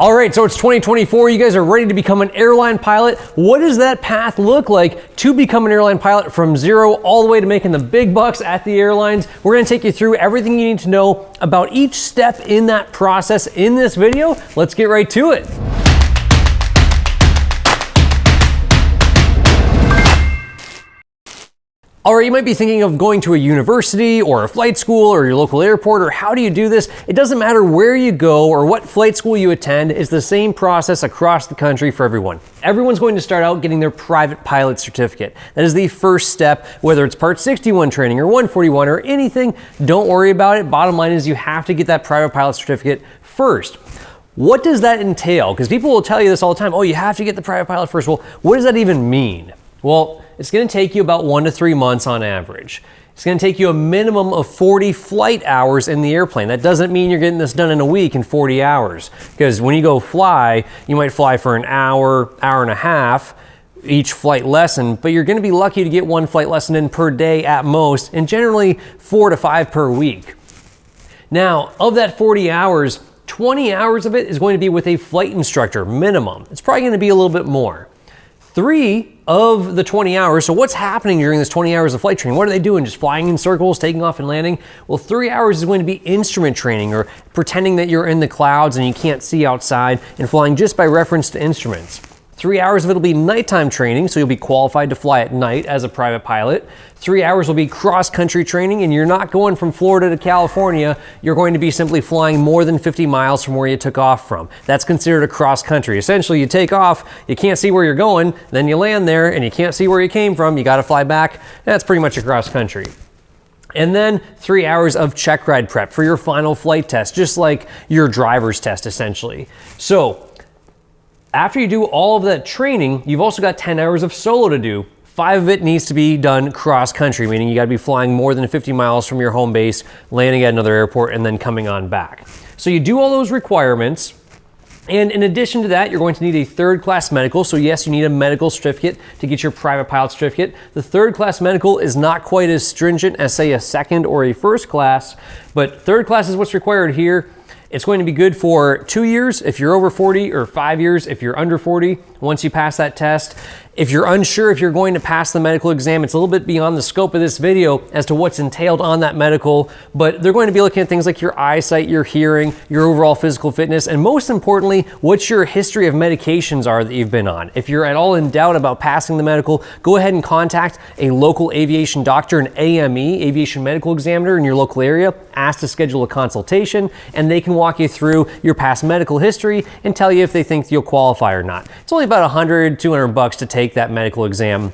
All right, so it's 2024. You guys are ready to become an airline pilot. What does that path look like to become an airline pilot from zero all the way to making the big bucks at the airlines? We're gonna take you through everything you need to know about each step in that process in this video. Let's get right to it. All right, you might be thinking of going to a university or a flight school or your local airport, or how do you do this? It doesn't matter where you go or what flight school you attend, it's the same process across the country for everyone. Everyone's going to start out getting their private pilot certificate. That is the first step, whether it's Part 61 training or 141 or anything, don't worry about it. Bottom line is you have to get that private pilot certificate first. What does that entail? Because people will tell you this all the time, oh, you have to get the private pilot first. Well, what does that even mean? Well, it's going to take you about 1 to 3 months on average. It's going to take you a minimum of 40 flight hours in the airplane. That doesn't mean you're getting this done in a week in 40 hours. Because when you go fly, you might fly for an hour, hour and a half, each flight lesson, but you're going to be lucky to get 1 flight lesson in per day at most, and generally 4 to 5 per week. Now, of that 40 hours, 20 hours of it is going to be with a flight instructor, minimum. It's probably going to be a little bit more. 3 of the 20 hours, so what's happening during this 20 hours of flight training? What are they doing? Just flying in circles, taking off and landing? Well, 3 hours is going to be instrument training, or pretending that you're in the clouds and you can't see outside and flying just by reference to instruments. 3 hours of it will be nighttime training, so you'll be qualified to fly at night as a private pilot. 3 hours will be cross-country training, and you're not going from Florida to California. You're going to be simply flying more than 50 miles from where you took off from. That's considered a cross-country. Essentially, you take off, you can't see where you're going, then you land there, and you can't see where you came from. You got to fly back. That's pretty much a cross-country. And then 3 hours of Checkride prep for your final flight test, just like your driver's test, essentially. So, after you do all of that training, you've also got 10 hours of solo to do. 5 of it needs to be done cross-country, meaning you got to be flying more than 50 miles from your home base, landing at another airport, and then coming on back. So you do all those requirements, and in addition to that, you're going to need a third-class medical. So yes, you need a medical certificate to get your private pilot certificate. The third-class medical is not quite as stringent as, say, a second or a first class, but third class is what's required here. It's going to be good for 2 years if you're over 40, or 5 years if you're under 40, once you pass that test. If you're unsure if you're going to pass the medical exam, it's a little bit beyond the scope of this video as to what's entailed on that medical, but they're going to be looking at things like your eyesight, your hearing, your overall physical fitness, and most importantly, what your history of medications are that you've been on. If you're at all in doubt about passing the medical, go ahead and contact a local aviation doctor, an AME, aviation medical examiner in your local area. Ask to schedule a consultation, and they can walk you through your past medical history and tell you if they think you'll qualify or not. It's only about $100-200 to take that medical exam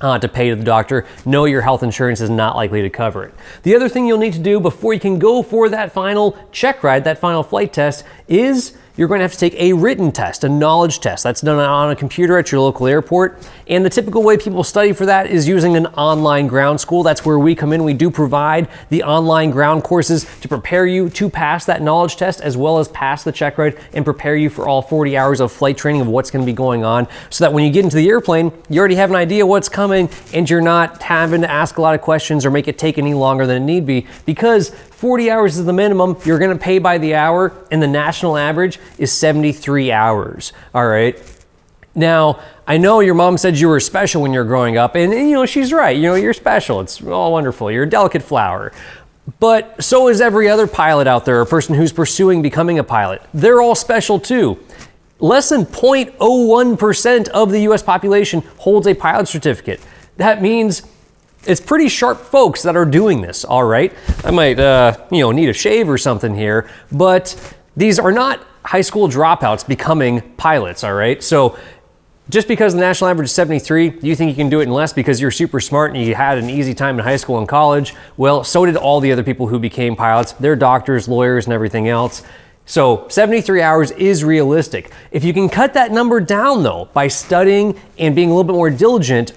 to pay to the doctor. No, your health insurance is not likely to cover it. The other thing you'll need to do before you can go for that final check ride, that final flight test, is you're going to have to take a written test, a knowledge test. That's done on a computer at your local airport. And the typical way people study for that is using an online ground school. That's where we come in. We do provide the online ground courses to prepare you to pass that knowledge test, as well as pass the check ride and prepare you for all 40 hours of flight training of what's going to be going on, so that when you get into the airplane, you already have an idea what's coming and you're not having to ask a lot of questions or make it take any longer than it need be, because 40 hours is the minimum. You're going to pay by the hour, and the national average is 73 hours. All right. Now, I know your mom said you were special when you were growing up, and you know, she's right. You know, you're special. It's all wonderful. You're a delicate flower. But so is every other pilot out there, a person who's pursuing becoming a pilot. They're all special too. Less than 0.01% of the US population holds a pilot certificate. That means it's pretty sharp folks that are doing this, all right? I might, need a shave or something here, but these are not high school dropouts becoming pilots, all right? So just because the national average is 73, you think you can do it in less because you're super smart and you had an easy time in high school and college? Well, so did all the other people who became pilots. They're doctors, lawyers, and everything else. So 73 hours is realistic. If you can cut that number down, though, by studying and being a little bit more diligent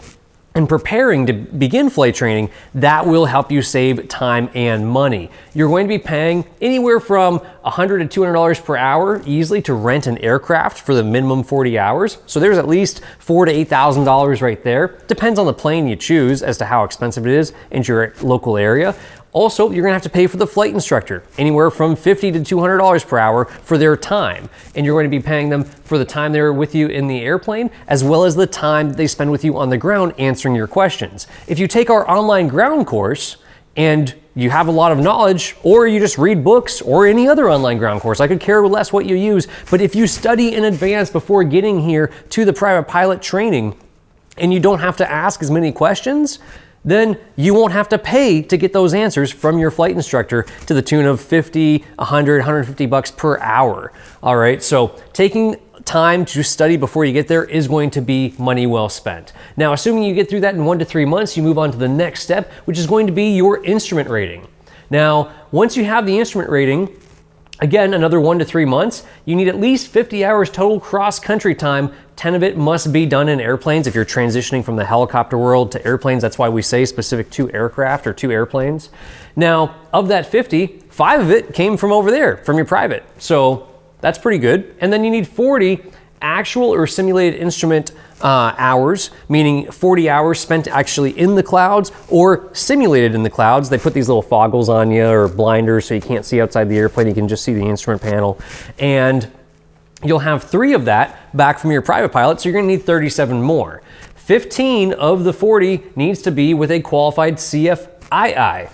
and preparing to begin flight training, that will help you save time and money. You're going to be paying anywhere from $100 to $200 per hour easily to rent an aircraft for the minimum 40 hours. So there's at least $4,000 to $8,000 right there. Depends on the plane you choose as to how expensive it is in your local area. Also, you're gonna have to pay for the flight instructor, anywhere from $50 to $200 per hour for their time. And you're going to be paying them for the time they're with you in the airplane, as well as the time they spend with you on the ground answering your questions. If you take our online ground course and you have a lot of knowledge, or you just read books or any other online ground course, I could care less what you use, but if you study in advance before getting here to the private pilot training and you don't have to ask as many questions, then you won't have to pay to get those answers from your flight instructor to the tune of $50, $100, $150 per hour. All right, so taking time to study before you get there is going to be money well spent. Now, assuming you get through that in 1 to 3 months, you move on to the next step, which is going to be your instrument rating. Now, once you have the instrument rating, again, another 1 to 3 months, you need at least 50 hours total cross-country time. 10 of it must be done in airplanes. If you're transitioning from the helicopter world to airplanes, that's why we say specific to aircraft or to airplanes. Now, of that 50, 5 of it came from over there, from your private. So that's pretty good. And then you need 40 actual or simulated instrument hours, meaning 40 hours spent actually in the clouds or simulated in the clouds. They put these little foggles on you or blinders so you can't see outside the airplane. You can just see the instrument panel. And you'll have 3 of that back from your private pilot, so you're gonna need 37 more. 15 of the 40 needs to be with a qualified CFII,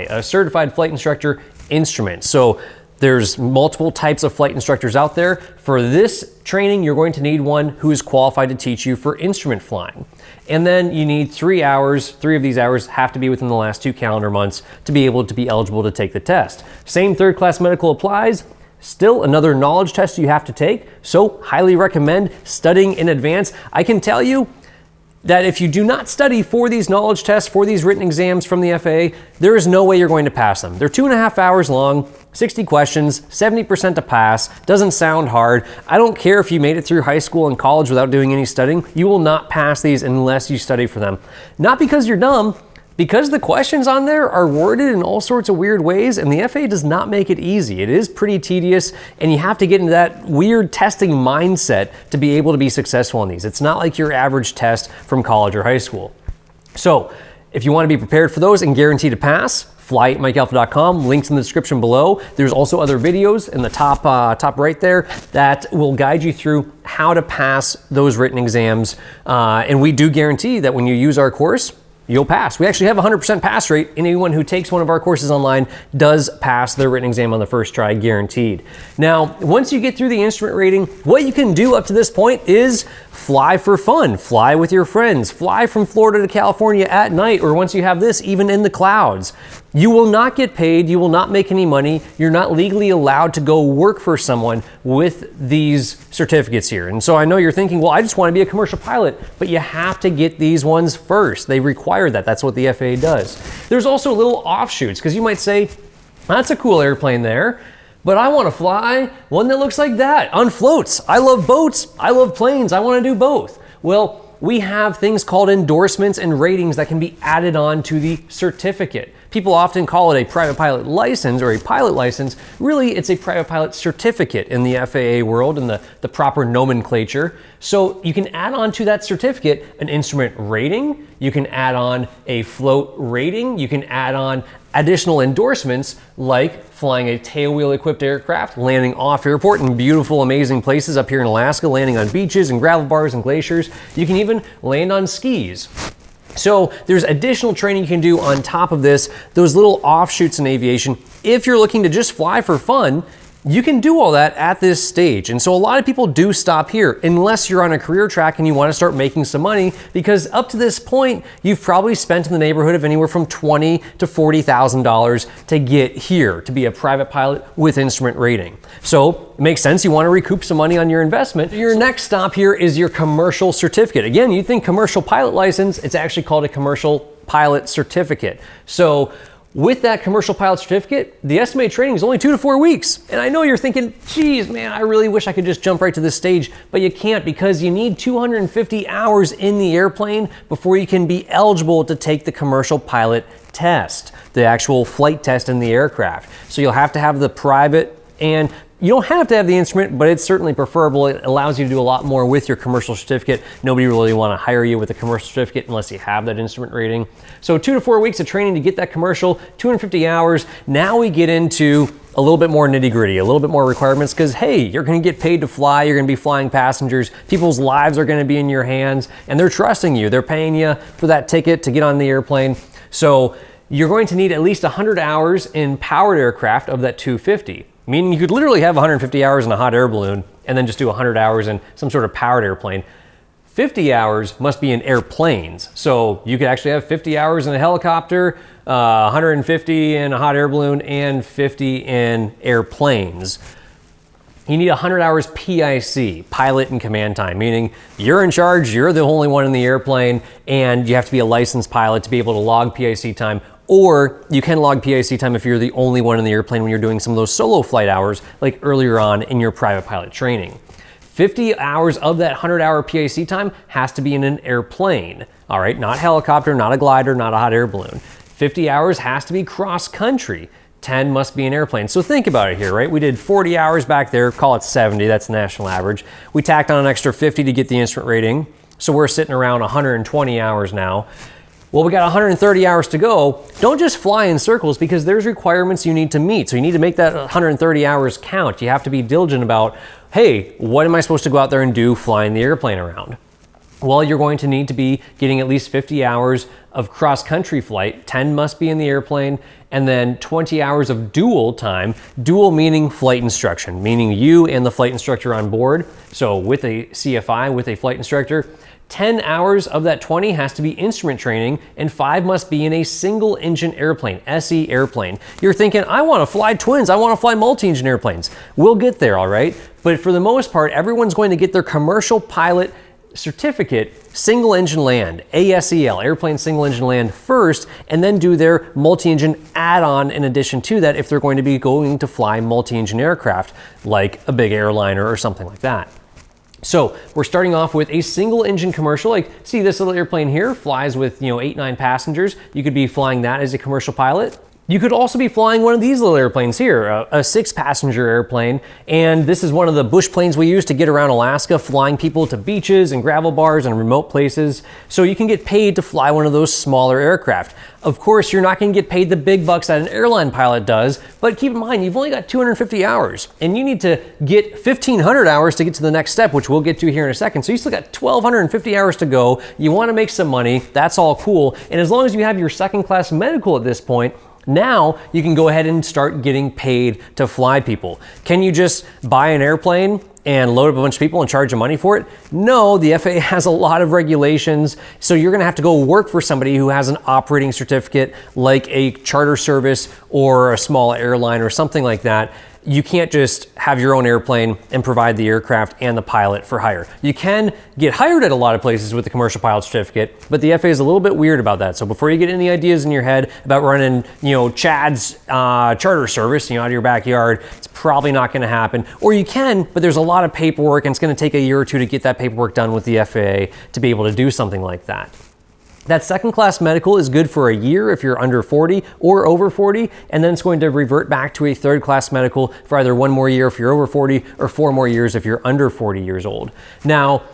a certified flight instructor instrument. So there's multiple types of flight instructors out there. For this training, you're going to need one who is qualified to teach you for instrument flying. And then you need 3 hours. 3 of these hours have to be within the last 2 calendar months to be able to be eligible to take the test. Same third class medical applies. Still another knowledge test you have to take. So highly recommend studying in advance. I can tell you that if you do not study for these knowledge tests, for these written exams from the FAA, there is no way you're going to pass them. They're 2.5 hours long, 60 questions, 70% to pass. Doesn't sound hard. I don't care if you made it through high school and college without doing any studying. You will not pass these unless you study for them. Not because you're dumb, because the questions on there are worded in all sorts of weird ways, and the FAA does not make it easy. It is pretty tedious, and you have to get into that weird testing mindset to be able to be successful on these. It's not like your average test from college or high school. So if you want to be prepared for those and guaranteed to pass, fly at MikeAlpha.com, links in the description below. There's also other videos in the top right there that will guide you through how to pass those written exams. And we do guarantee that when you use our course, you'll pass. We actually have a 100% pass rate. Anyone who takes one of our courses online does pass their written exam on the first try, guaranteed. Now, once you get through the instrument rating, what you can do up to this point is fly for fun, fly with your friends, fly from Florida to California at night, or once you have this, even in the clouds. You will not get paid, you will not make any money, you're not legally allowed to go work for someone with these certificates here. And so I know you're thinking, well, I just want to be a commercial pilot, but you have to get these ones first. They require that, that's what the FAA does. There's also little offshoots, because you might say, that's a cool airplane there, but I want to fly one that looks like that, on floats. I love boats, I love planes, I want to do both. Well, we have things called endorsements and ratings that can be added on to the certificate. People often call it a private pilot license or a pilot license. Really, it's a private pilot certificate in the FAA world and the proper nomenclature. So you can add on to that certificate an instrument rating, you can add on a float rating, you can add on additional endorsements like flying a tailwheel equipped aircraft, landing off airport in beautiful, amazing places up here in Alaska, landing on beaches and gravel bars and glaciers. You can even land on skis. So there's additional training you can do on top of this, those little offshoots in aviation. If you're looking to just fly for fun, you can do all that at this stage. And so a lot of people do stop here unless you're on a career track and you want to start making some money, because up to this point, you've probably spent in the neighborhood of anywhere from $20,000 to $40,000 to get here, to be a private pilot with instrument rating. So it makes sense, you want to recoup some money on your investment. Your next stop here is your commercial certificate. Again, you think commercial pilot license, it's actually called a commercial pilot certificate. So with that commercial pilot certificate, the estimated training is only 2 to 4 weeks. And I know you're thinking, geez, man, I really wish I could just jump right to this stage, but you can't, because you need 250 hours in the airplane before you can be eligible to take the commercial pilot test, the actual flight test in the aircraft. So you'll have to have the private, and You don't have to have the instrument, but it's certainly preferable. It allows you to do a lot more with your commercial certificate. Nobody really want to hire you with a commercial certificate unless you have that instrument rating. So 2 to 4 weeks of training to get that commercial, 250 hours. Now we get into a little bit more nitty gritty, a little bit more requirements, because hey, you're going to get paid to fly, you're going to be flying passengers, people's lives are going to be in your hands, and they're trusting you. They're paying you for that ticket to get on the airplane. So you're going to need at least 100 hours in powered aircraft of that 250. Meaning you could literally have 150 hours in a hot air balloon and then just do 100 hours in some sort of powered airplane. 50 hours must be in airplanes. So you could actually have 50 hours in a helicopter, 150 in a hot air balloon, and 50 in airplanes. You need 100 hours PIC, pilot and command time, meaning you're in charge, you're the only one in the airplane, and you have to be a licensed pilot to be able to log PIC time. Or you can log PIC time if you're the only one in the airplane when you're doing some of those solo flight hours like earlier on in your private pilot training. 50 hours of that 100-hour PIC time has to be in an airplane, all right? Not helicopter, not a glider, not a hot air balloon. 50 hours has to be cross-country. 10 must be an airplane. So think about it here, right? We did 40 hours back there, call it 70, that's the national average. We tacked on an extra 50 to get the instrument rating, so we're sitting around 120 hours now. Well, we got 130 hours to go. Don't just fly in circles because there's requirements you need to meet. So you need to make that 130 hours count. You have to be diligent about, hey, what am I supposed to go out there and do flying the airplane around? Well, you're going to need to be getting at least 50 hours of cross-country flight. 10 must be in the airplane, and then 20 hours of dual time. Dual meaning flight instruction, meaning you and the flight instructor on board. So with a CFI, with a flight instructor, 10 hours of that 20 has to be instrument training, and 5 must be in a single engine airplane, SE airplane. You're thinking, I want to fly twins, I want to fly multi-engine airplanes. We'll get there, all right? But for the most part, everyone's going to get their commercial pilot certificate, single engine land, ASEL, airplane single engine land first, and then do their multi-engine add-on in addition to that if they're going to be going to fly multi-engine aircraft, like a big airliner or something like that. So we're starting off with a single engine commercial. Like, see this little airplane here flies with, 8, 9 passengers. You could be flying that as a commercial pilot. You could also be flying one of these little airplanes here, a 6-passenger airplane. And this is one of the bush planes we use to get around Alaska, flying people to beaches and gravel bars and remote places. So you can get paid to fly one of those smaller aircraft. Of course, you're not going to get paid the big bucks that an airline pilot does, but keep in mind, you've only got 250 hours and you need to get 1,500 hours to get to the next step, which we'll get to here in a second. So you still got 1,250 hours to go. You want to make some money. That's all cool. And as long as you have your second-class medical at this point, now you can go ahead and start getting paid to fly people. Can you just buy an airplane and load up a bunch of people and charge them money for it? No, the FAA has a lot of regulations, so you're gonna have to go work for somebody who has an operating certificate like a charter service or a small airline or something like that. You can't just have your own airplane and provide the aircraft and the pilot for hire. You can get hired at a lot of places with the commercial pilot certificate, but the FAA is a little bit weird about that. So before you get any ideas in your head about running, Chad's charter service, out of your backyard, it's probably not gonna happen. Or you can, but there's a lot of paperwork and it's gonna take a year or two to get that paperwork done with the FAA to be able to do something like that. That second-class medical is good for a year if you're under 40 or over 40, and then it's going to revert back to a third-class medical for either 1 more year if you're over 40 or 4 more years if you're under 40 years old. Now,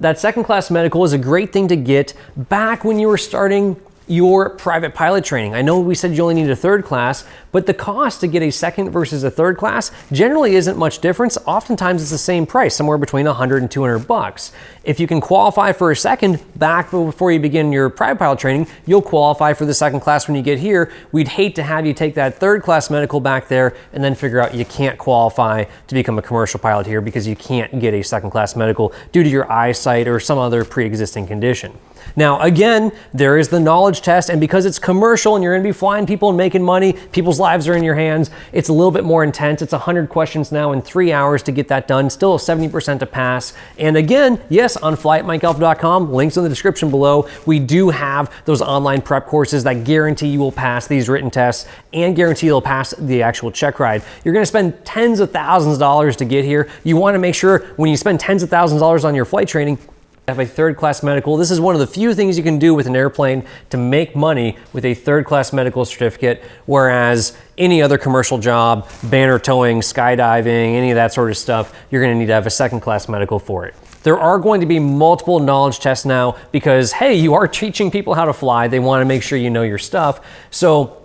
that second-class medical is a great thing to get back when you were starting your private pilot training. I know we said you only need a third class, but the cost to get a second versus a third class generally isn't much difference. Oftentimes it's the same price, somewhere between $100 and $200. If you can qualify for a second back before you begin your private pilot training, you'll qualify for the second class when you get here. We'd hate to have you take that third class medical back there and then figure out you can't qualify to become a commercial pilot here because you can't get a second class medical due to your eyesight or some other pre-existing condition. Now, again, there is the knowledge test, and because it's commercial and you're gonna be flying people and making money, people's lives are in your hands, it's a little bit more intense. It's 100 questions now in 3 hours to get that done, still 70% to pass. And again, yes, on flyatmikealpha.com, links in the description below, we do have those online prep courses that guarantee you will pass these written tests and guarantee you'll pass the actual check ride. You're gonna spend tens of thousands of dollars to get here. You wanna make sure when you spend tens of thousands of dollars on your flight training, Have a third class medical. This is one of the few things you can do with an airplane to make money with a third class medical certificate, whereas any other commercial job, banner towing, skydiving, any of that sort of stuff, you're going to need to have a second class medical for it. There are going to be multiple knowledge tests now because, hey, you are teaching people how to fly. They want to make sure you know your stuff. So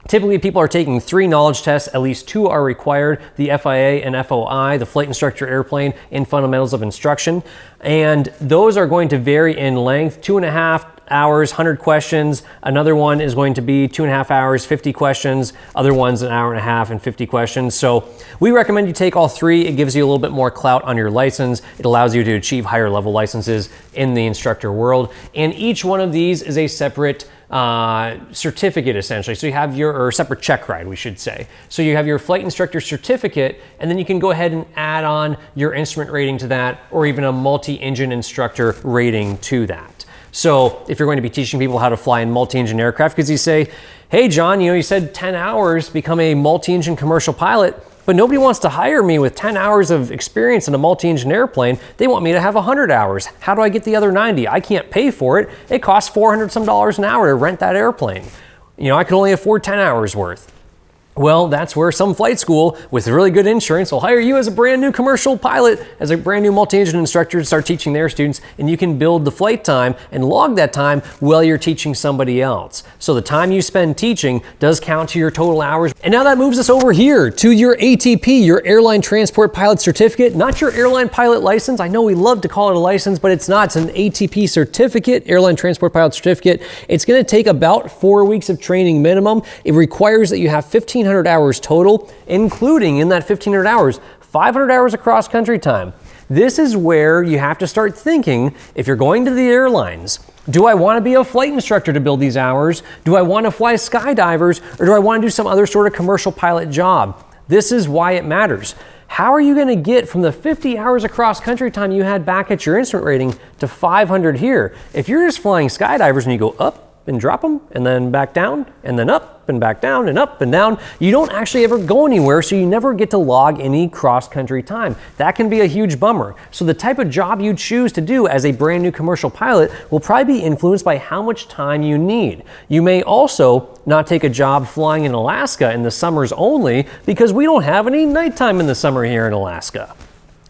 typically people are taking 3 knowledge tests, at least 2 are required, the FIA and FOI, the Flight Instructor Airplane and Fundamentals of Instruction. And those are going to vary in length, 2.5 hours, 100 questions. Another one is going to be 2.5 hours, 50 questions. Other one's an hour and a half and 50 questions. So we recommend you take all 3. It gives you a little bit more clout on your license. It allows you to achieve higher level licenses in the instructor world. And each one of these is a separate certificate essentially. So you have your separate check ride, we should say. So you have your flight instructor certificate, and then you can go ahead and add on your instrument rating to that, or even a multi-engine instructor rating to that. So if you're going to be teaching people how to fly in multi-engine aircraft, because you say, hey John, you said 10 hours, become a multi-engine commercial pilot, but nobody wants to hire me with 10 hours of experience in a multi-engine airplane. They want me to have 100 hours. How do I get the other 90? I can't pay for it. It costs $400 some an hour to rent that airplane. I can only afford 10 hours worth. Well, that's where some flight school with really good insurance will hire you as a brand new commercial pilot, as a brand new multi-engine instructor to start teaching their students, and you can build the flight time and log that time while you're teaching somebody else. So the time you spend teaching does count to your total hours. And now that moves us over here to your ATP, your Airline Transport Pilot Certificate, not your airline pilot license. I know we love to call it a license, but it's not. It's an ATP certificate, Airline Transport Pilot Certificate. It's going to take about 4 weeks of training minimum. It requires that you have 1,500 hours total, including in that 1,500 hours, 500 hours of cross-country time. This is where you have to start thinking, if you're going to the airlines, do I want to be a flight instructor to build these hours? Do I want to fly skydivers? Or do I want to do some other sort of commercial pilot job? This is why it matters. How are you going to get from the 50 hours of cross-country time you had back at your instrument rating to 500 here? If you're just flying skydivers and you go up and drop them and then back down and then up and back down and up and down, you don't actually ever go anywhere, so you never get to log any cross-country time. That can be a huge bummer. So the type of job you choose to do as a brand new commercial pilot will probably be influenced by how much time you need. You may also not take a job flying in Alaska in the summers only, because we don't have any nighttime in the summer here in Alaska.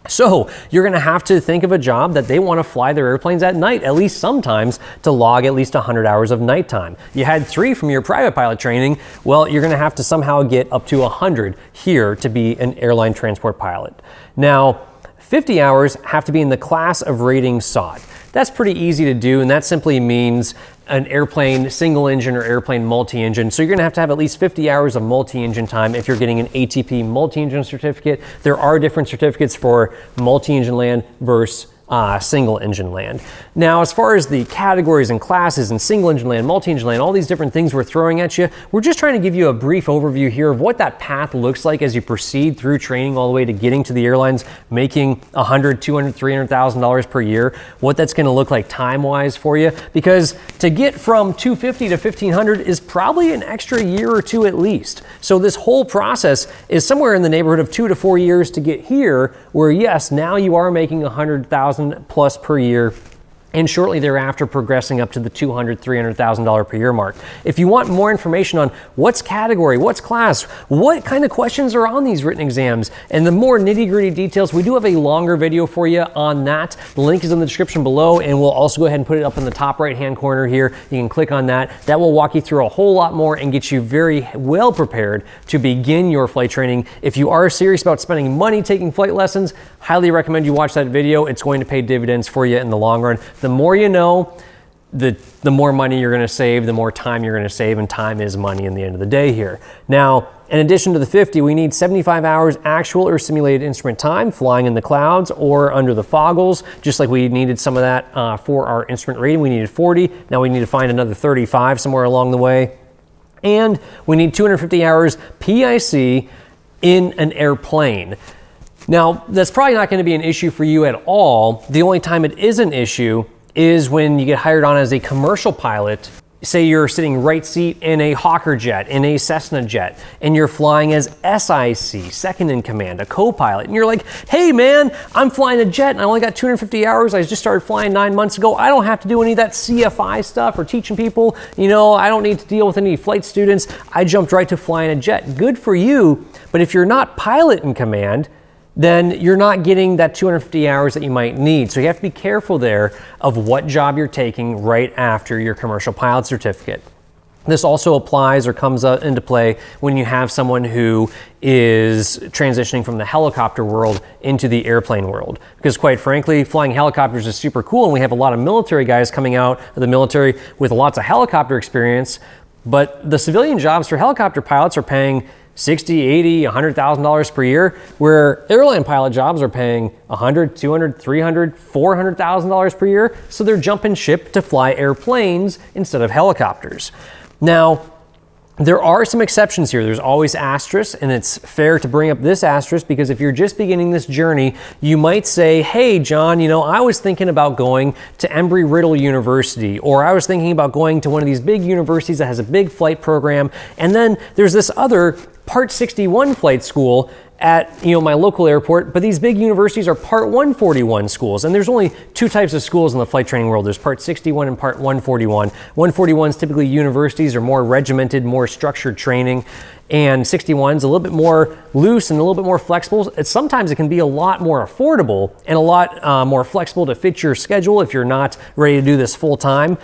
So you're going to have to think of a job that they want to fly their airplanes at night, at least sometimes, to log at least 100 hours of nighttime. You had 3 from your private pilot training. Well, you're going to have to somehow get up to 100 here to be an airline transport pilot. Now, 50 hours have to be in the class of rating sought. That's pretty easy to do, and that simply means an airplane single engine or airplane multi-engine. So you're gonna have to have at least 50 hours of multi-engine time if you're getting an ATP multi-engine certificate. There are different certificates for multi-engine land versus single engine land. Now, as far as the categories and classes and single engine land, multi-engine land, all these different things we're throwing at you, we're just trying to give you a brief overview here of what that path looks like as you proceed through training all the way to getting to the airlines, making $100,000, $200,000, $300,000 per year, what that's gonna look like time-wise for you, because to get from $250 to $1,500 is probably an extra year or 2 at least. So this whole process is somewhere in the neighborhood of 2 to 4 years to get here, where yes, now you are making $100,000 plus per year, and shortly thereafter progressing up to the $200,000, $300,000 per year mark. If you want more information on what's category, what's class, what kind of questions are on these written exams, and the more nitty-gritty details, we do have a longer video for you on that. The link is in the description below, and we'll also go ahead and put it up in the top right-hand corner here. You can click on that. That will walk you through a whole lot more and get you very well prepared to begin your flight training. If you are serious about spending money taking flight lessons, highly recommend you watch that video. It's going to pay dividends for you in the long run. The more you know, the more money you're going to save, the more time you're going to save, and time is money in the end of the day here. Now, in addition to the 50, we need 75 hours actual or simulated instrument time flying in the clouds or under the foggles, just like we needed some of that for our instrument rating. We needed 40. Now we need to find another 35 somewhere along the way. And we need 250 hours PIC in an airplane. Now, that's probably not going to be an issue for you at all. The only time it is an issue is when you get hired on as a commercial pilot say you're sitting right seat in a Hawker jet, in a Cessna jet, and you're flying as SIC, second in command, a co-pilot, and you're like, hey man, I'm flying a jet and I only got 250 hours. I just started flying 9 months ago. I don't have to do any of that CFI stuff or teaching people. You know, I don't need to deal with any flight students. I jumped right to flying a jet. Good for you. But if you're not pilot in command, then you're not getting that 250 hours that you might need. So you have to be careful there of what job you're taking right after your commercial pilot certificate. This also applies or comes into play when you have someone who is transitioning from the helicopter world into the airplane world. Because quite frankly, flying helicopters is super cool, and we have a lot of military guys coming out of the military with lots of helicopter experience, but the civilian jobs for helicopter pilots are paying $60,000, $80,000, $100,000 per year, where airline pilot jobs are paying $100,000, $200,000, $300,000, $400,000 per year. So they're jumping ship to fly airplanes instead of helicopters. Now, there are some exceptions here. There's always asterisks, and it's fair to bring up this asterisk because if you're just beginning this journey, you might say, hey, John, you know, I was thinking about going to Embry-Riddle University, or I was thinking about going to one of these big universities that has a big flight program, and then there's this other Part 61 flight school at, you know, my local airport, but these big universities are Part 141 schools, and there's only two types of schools in the flight training world. There's Part 61 and Part 141. 141 is typically universities or more regimented, more structured training, and 61 is a little bit more loose and a little bit more flexible. Sometimes it can be a lot more affordable and a lot more flexible to fit your schedule if you're not ready to do this full time.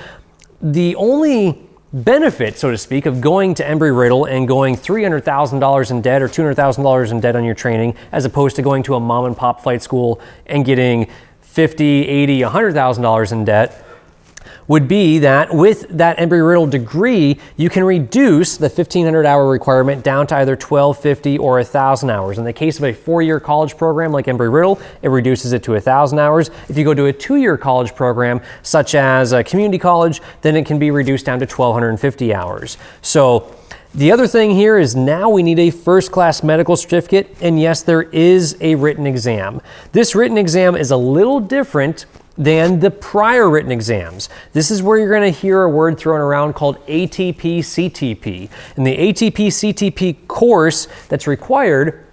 The only benefit, so to speak, of going to Embry-Riddle and going $300,000 in debt or $200,000 in debt on your training, as opposed to going to a mom and pop flight school and getting $50,000, $80,000, $100,000 in debt, would be that with that Embry-Riddle degree, you can reduce the 1,500 hour requirement down to either 1,250 or 1,000 hours. In the case of a 4-year college program like Embry-Riddle, it reduces it to 1,000 hours. If you go to a 2-year college program, such as a community college, then it can be reduced down to 1,250 hours. So the other thing here is now we need a first-class medical certificate, and yes, there is a written exam. This written exam is a little different than the prior written exams. This is where you're going to hear a word thrown around called ATP CTP. And the ATP CTP course that's required,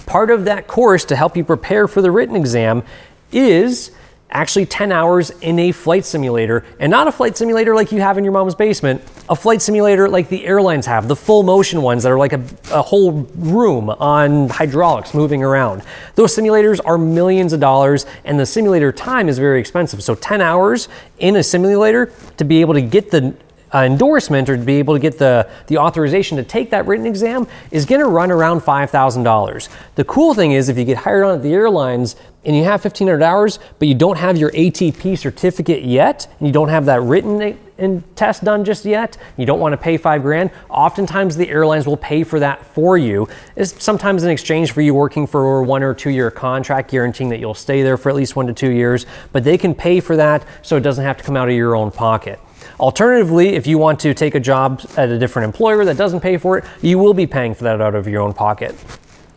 part of that course to help you prepare for the written exam is actually 10 hours in a flight simulator, and not a flight simulator like you have in your mom's basement, a flight simulator like the airlines have, the full motion ones that are like a whole room on hydraulics moving around. Those simulators are millions of dollars, and the simulator time is very expensive. So 10 hours in a simulator to be able to get the endorsement or to be able to get the authorization to take that written exam is going to run around $5,000. The cool thing is if you get hired on at the airlines and you have 1,500 hours, but you don't have your ATP certificate yet, and you don't have that written test done just yet, you don't want to pay $5,000, oftentimes the airlines will pay for that for you. It's sometimes in exchange for you working for a 1 or 2 year contract, guaranteeing that you'll stay there for at least 1 to 2 years, but they can pay for that so it doesn't have to come out of your own pocket. Alternatively, if you want to take a job at a different employer that doesn't pay for it, you will be paying for that out of your own pocket.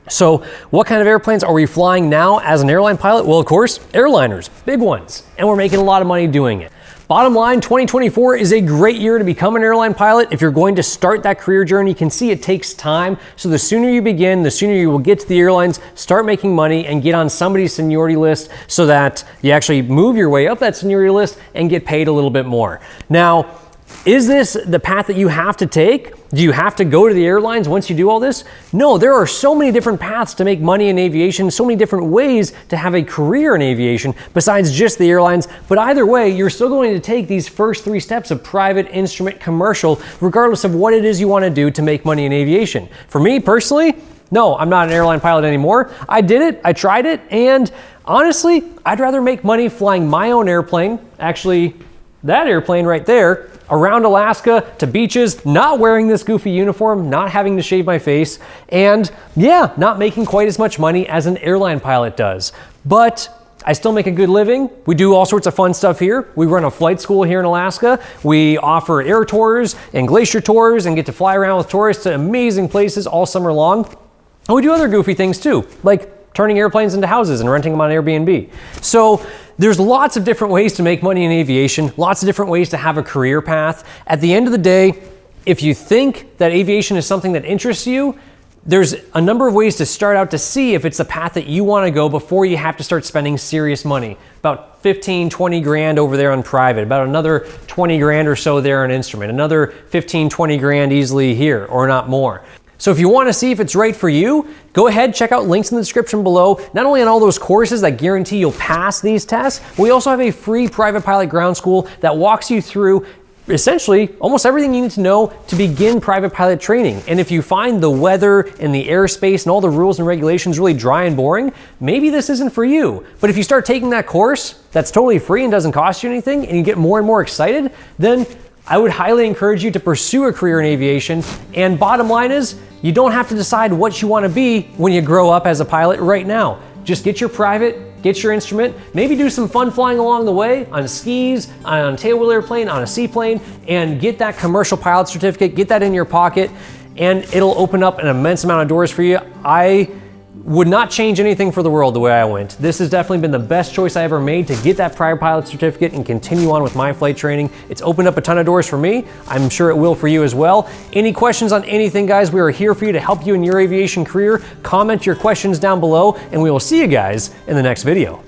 So what kind of airplanes are we flying now as an airline pilot? Well, of course, airliners, big ones, and we're making a lot of money doing it. Bottom line, 2024 is a great year to become an airline pilot. If you're going to start that career journey, you can see it takes time. So the sooner you begin, the sooner you will get to the airlines, start making money, and get on somebody's seniority list so that you actually move your way up that seniority list and get paid a little bit more. Now, is this the path that you have to take? Do you have to go to the airlines once you do all this? No, there are so many different paths to make money in aviation, so many different ways to have a career in aviation besides just the airlines. But either way, you're still going to take these first 3 steps of private, instrument, commercial, regardless of what it is you want to do to make money in aviation. For me personally, no, I'm not an airline pilot anymore. I did it, I tried it, and honestly, I'd rather make money flying my own airplane, actually that airplane right there, around Alaska to beaches, not wearing this goofy uniform, not having to shave my face, and yeah, not making quite as much money as an airline pilot does. But I still make a good living. We do all sorts of fun stuff here. We run a flight school here in Alaska. We offer air tours and glacier tours and get to fly around with tourists to amazing places all summer long. And we do other goofy things too, like turning airplanes into houses and renting them on Airbnb. So there's lots of different ways to make money in aviation, lots of different ways to have a career path. At the end of the day, if you think that aviation is something that interests you, there's a number of ways to start out to see if it's the path that you want to go before you have to start spending serious money. About 15, 20 grand over there on private, about another 20 grand or so there on instrument, another 15, 20 grand easily here, or not more. So if you want to see if it's right for you, go ahead, check out links in the description below, not only on all those courses that guarantee you'll pass these tests, but we also have a free private pilot ground school that walks you through essentially almost everything you need to know to begin private pilot training. And if you find the weather and the airspace and all the rules and regulations really dry and boring, maybe this isn't for you. But if you start taking that course that's totally free and doesn't cost you anything, and you get more and more excited, then I would highly encourage you to pursue a career in aviation. And bottom line is, you don't have to decide what you want to be when you grow up as a pilot right now. Just get your private, get your instrument, maybe do some fun flying along the way on skis, on a tailwheel airplane, on a seaplane, and get that commercial pilot certificate, get that in your pocket, and it'll open up an immense amount of doors for you. I would not change anything for the world the way I went. This has definitely been the best choice I ever made to get that private pilot certificate and continue on with my flight training. It's opened up a ton of doors for me. I'm sure it will for you as well. Any questions on anything, guys, we are here for you to help you in your aviation career. Comment your questions down below, and we will see you guys in the next video.